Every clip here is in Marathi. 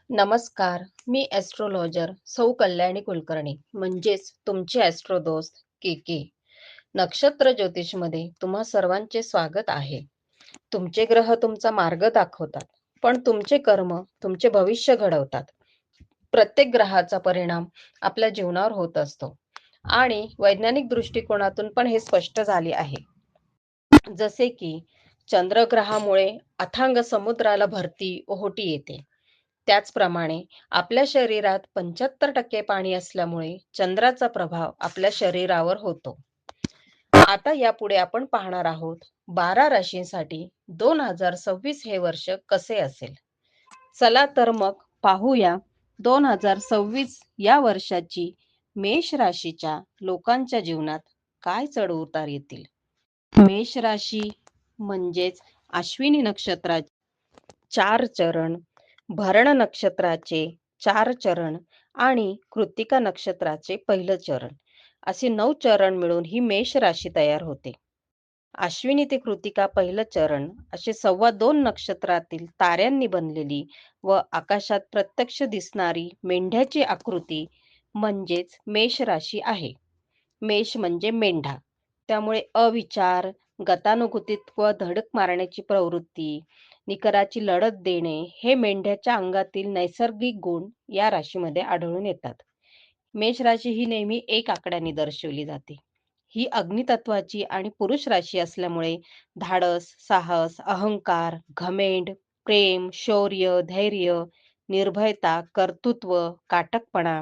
नमस्कार. मी ॲस्ट्रोलॉजर सौ कल्याणी कुलकर्णी म्हणजेच तुमची ॲस्ट्रो दोस्त के. नक्षत्र ज्योतिषमध्ये तुम्हा सर्वांचे स्वागत आहे. तुमचे ग्रह तुमचा मार्ग दाखवतात, पण तुमचे कर्म तुमचे भविष्य घडवतात. प्रत्येक ग्रहाचा परिणाम आपल्या जीवनावर होत असतो आणि वैज्ञानिक दृष्टिकोनातून पण हे स्पष्ट झाले आहे. जसे की चंद्रग्रहामुळे अथांग समुद्राला भरती ओहोटी येते. त्याचप्रमाणे आपल्या शरीरात 75% पाणी असल्यामुळे चंद्राचा प्रभाव आपल्या शरीरावर होतो. आता यापुढे आपण पाहणार आहोत 12 राशींसाठी 2026 हे वर्ष कसे असेल. चला तर मग पाहूया 2026 या वर्षाची मेष राशीच्या लोकांच्या जीवनात काय चढ उतार येतील. मेष राशी म्हणजेच अश्विनी नक्षत्राचे 4 चरण, भरण नक्षत्राचे 4 चरण आणि कृत्तिका नक्षत्राचे पहिलं चरण असे 9 चरण मिळून ही मेष राशी तयार होते. अश्विनी ते कृत्तिका पहिलं चरण असे 2.25 नक्षत्रातील ताऱ्यांनी बनलेली व आकाशात प्रत्यक्ष दिसणारी मेंढ्याची आकृती म्हणजेच मेष राशी आहे. मेष म्हणजे मेंढा. त्यामुळे अविचार, गतानुगतिक व धडक मारण्याची प्रवृत्ती, निकराची लढत देणे हे मेंढ्याच्या अंगातील नैसर्गिक गुण या राशीमध्ये आढळून येतात. मेष राशी ही नेहमी एक आकड्याने दर्शवली जाते. ही अग्नितत्वाची आणि पुरुष राशी असल्यामुळे धाडस, साहस, अहंकार, घमेंड, प्रेम, शौर्य, धैर्य, निर्भयता, कर्तृत्व, काटकपणा,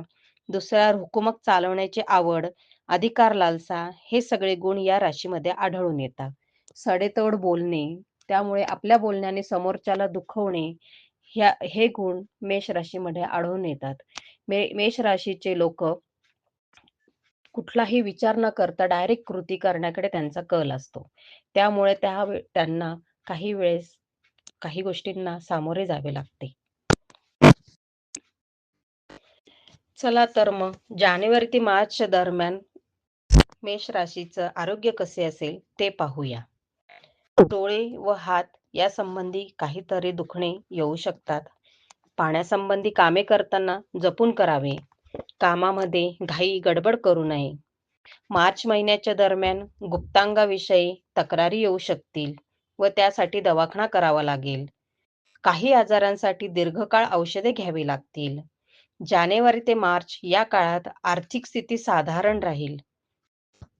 दुसऱ्यावर हुकूमत चालवण्याची आवड, अधिकार लालसा हे सगळे गुण या राशीमध्ये आढळून येतात. सडेतोड बोलणे, त्यामुळे आपल्या बोलण्याने समोरच्याला दुखवणे हे गुण मेष राशीमध्ये आढळून येतात. मेष राशीचे लोक कुठलाही विचार न करता डायरेक्ट कृती करण्याकडे त्यांचा कल असतो. त्यामुळे त्यांना काही वेळेस काही गोष्टींना सामोरे जावे लागते. चला तर मग जानेवारी ते मार्च दरम्यान मेष राशीचं आरोग्य कसे असेल ते पाहूया. डोळे व हात या संबंधी काहीतरी दुखणे येऊ शकतात. पाण्यासंबंधी कामे करताना जपून करावे. कामामध्ये घाई गडबड करू नये. मार्च महिन्याच्या दरम्यान गुप्तांगाविषयी तक्रारी येऊ शकतील व त्यासाठी दवाखाना करावा लागेल. काही आजारांसाठी दीर्घकाळ औषधे घ्यावी लागतील. जानेवारी ते मार्च या काळात आर्थिक स्थिती साधारण राहील.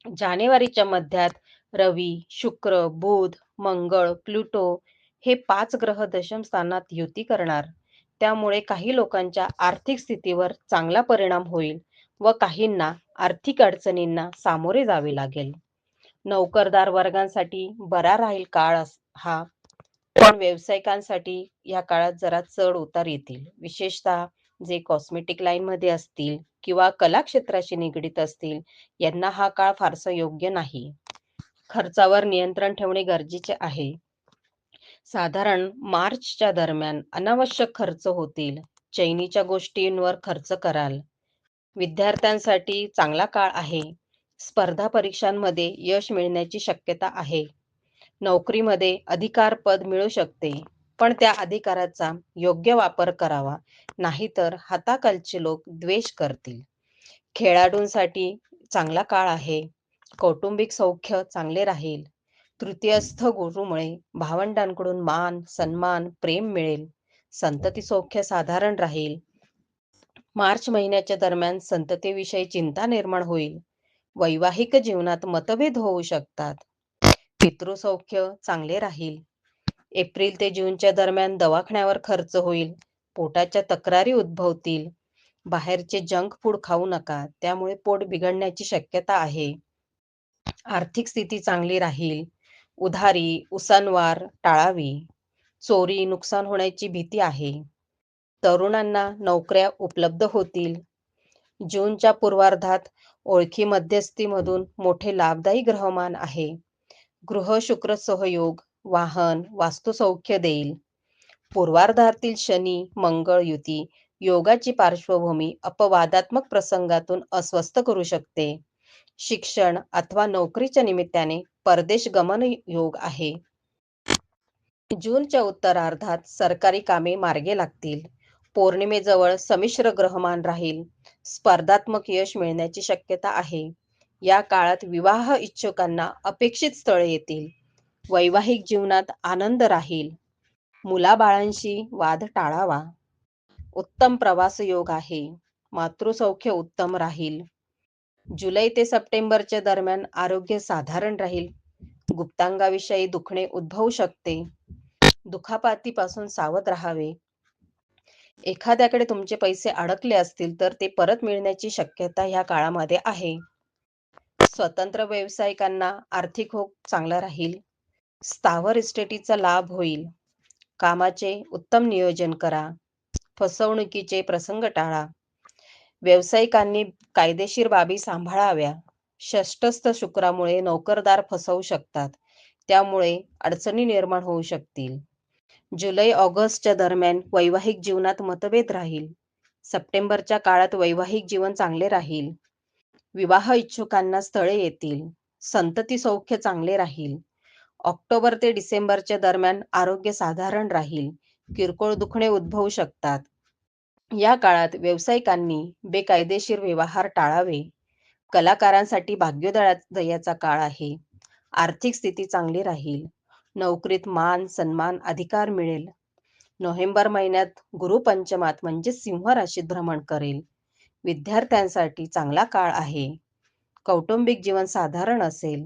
जानेवारीच्या मध्यात रवी, शुक्र, बुध, मंगळ, प्लुटो हे 5 ग्रह दशम स्थानात युती करणार. त्यामुळे काही लोकांच्या आर्थिक स्थितीवर चांगला परिणाम होईल व काहींना आर्थिक अडचणींना सामोरे जावे लागेल. नोकरदार वर्गांसाठी बरा राहील काळ हा, पण व्यावसायिकांसाठी या काळात जरा चढ उतार येतील. विशेषतः जे कॉस्मेटिक लाईनमध्ये असतील किंवा कला क्षेत्राशी निगडीत असतील यांना हा काळ फारसा योग्य नाही. खर्चावर नियंत्रण ठेवणे गरजेचे आहे. साधारण मार्चच्या दरम्यान अनावश्यक खर्च होतील. चैनीच्या गोष्टींवर खर्च कराल. विद्यार्थ्यांसाठी चांगला काळ आहे. स्पर्धा परीक्षांमध्ये यश मिळण्याची शक्यता आहे. नोकरीमध्ये अधिकार पद मिळू शकते, पण त्या अधिकाराचा योग्य वापर करावा, नाहीतर हाताखालचे लोक द्वेष करतील. खेळाडूंसाठी चांगला काळ आहे. कौटुंबिक सौख्य चांगले राहील. तृतीयस्थ गुरुमुळे भावंडांकडून मान, सन्मान, प्रेम मिळेल. संतती सौख्य साधारण राहील. मार्च महिन्याच्या दरम्यान संततीविषयी चिंता निर्माण होईल. वैवाहिक जीवनात मतभेद होऊ शकतात. पितृसौख्य चांगले राहील. एप्रिल ते जूनच्या दरम्यान दवाखान्यावर खर्च होईल. पोटाच्या तक्रारी उद्भवतील. बाहेरचे जंक फूड खाऊ नका, त्यामुळे पोट बिघडण्याची शक्यता आहे. आर्थिक स्थिती चांगली राहील. उधारी, उसनवार टाळावी. चोरी, नुकसान होण्याची भीती आहे. तरुणांना नोकऱ्या उपलब्ध होतील. जूनच्या पूर्वार्धात ओळखी मध्यस्थीमधून मोठे लाभदायी ग्रहमान आहे. गृह शुक्र सहयोग, वाहन, वास्तुसौख्य देईल. पूर्वार्धातील शनी मंगळ युती योगाची पार्श्वभूमी अपवादात्मक प्रसंगातून अस्वस्थ करू शकते. शिक्षण अथवा नोकरीच्या निमित्ताने परदेश गमन योग आहे. जूनच्या उत्तरार्धात सरकारी कामे मार्गी लागतील. पौर्णिमेजवळ संमिश्र ग्रहमान राहील. स्पर्धात्मक यश मिळण्याची शक्यता आहे. या काळात विवाह इच्छुकांना अपेक्षित स्थळे येतील. वैवाहिक जीवनात आनंद राहील. मुलाबाळांशी वाद टाळावा. उत्तम प्रवास योग आहे. मातृसौख्य उत्तम राहील. जुलै ते सप्टेंबरच्या दरम्यान आरोग्य साधारण राहील. गुप्तांगाविषयी दुखणे उद्भवू शकते. दुखापतीपासून सावध राहावे. एखाद्याकडे तुमचे पैसे अडकले असतील तर ते परत मिळण्याची शक्यता ह्या काळामध्ये आहे. स्वतंत्र व्यावसायिकांना आर्थिक ओघ चांगला राहील. स्थावर इस्टेटीचा लाभ होईल. कामाचे उत्तम नियोजन करा. फसवणुकीचे प्रसंग टाळा. व्यावसायिकांनी कायदेशीर बाबी सांभाळाव्या. षष्ठस्थ शुक्रामुळे नोकरदार फसवू शकतात. त्यामुळे अडचणी निर्माण होऊ शकतील. जुलै-ऑगस्टच्या दरम्यान वैवाहिक जीवनात मतभेद राहील. सप्टेंबरच्या काळात वैवाहिक जीवन चांगले राहील. विवाह इच्छुकांना स्थळे येतील. संतती सौख्य चांगले राहील. ऑक्टोबर ते डिसेंबरच्या दरम्यान आरोग्य साधारण राहील. किरकोळ दुखणे उद्भवू शकतात. या काळात व्यावसायिकांनी बेकायदेशीर व्यवहार टाळावे. कलाकारांसाठी भाग्योदयाचा काळ आहे. आर्थिक स्थिती चांगली राहील. नोकरीत मान, सन्मान, अधिकार मिळेल. नोव्हेंबर महिन्यात गुरु पंचमात म्हणजे सिंह राशीत भ्रमण करेल. विद्यार्थ्यांसाठी चांगला काळ आहे. कौटुंबिक जीवन साधारण असेल.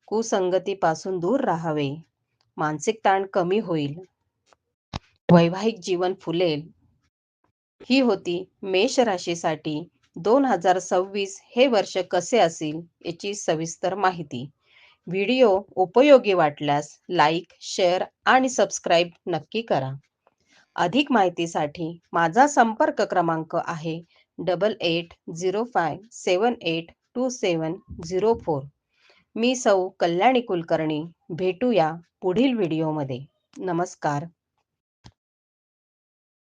कुसंगतीपासून दूर राहावे. मानसिक ताण कमी होईल. वैवाहिक जीवन फुलेल. ही होती मेष राशीसाठी 2026 हे वर्ष कसे असेल याची सविस्तर माहिती. व्हिडिओ उपयोगी वाटल्यास लाईक, शेअर आणि सबस्क्राईब नक्की करा. अधिक माहितीसाठी माझा संपर्क क्रमांक आहे 8805782704. मी सौ कल्याणी कुलकर्णी. भेटूया पुढील व्हिडिओमध्ये. नमस्कार.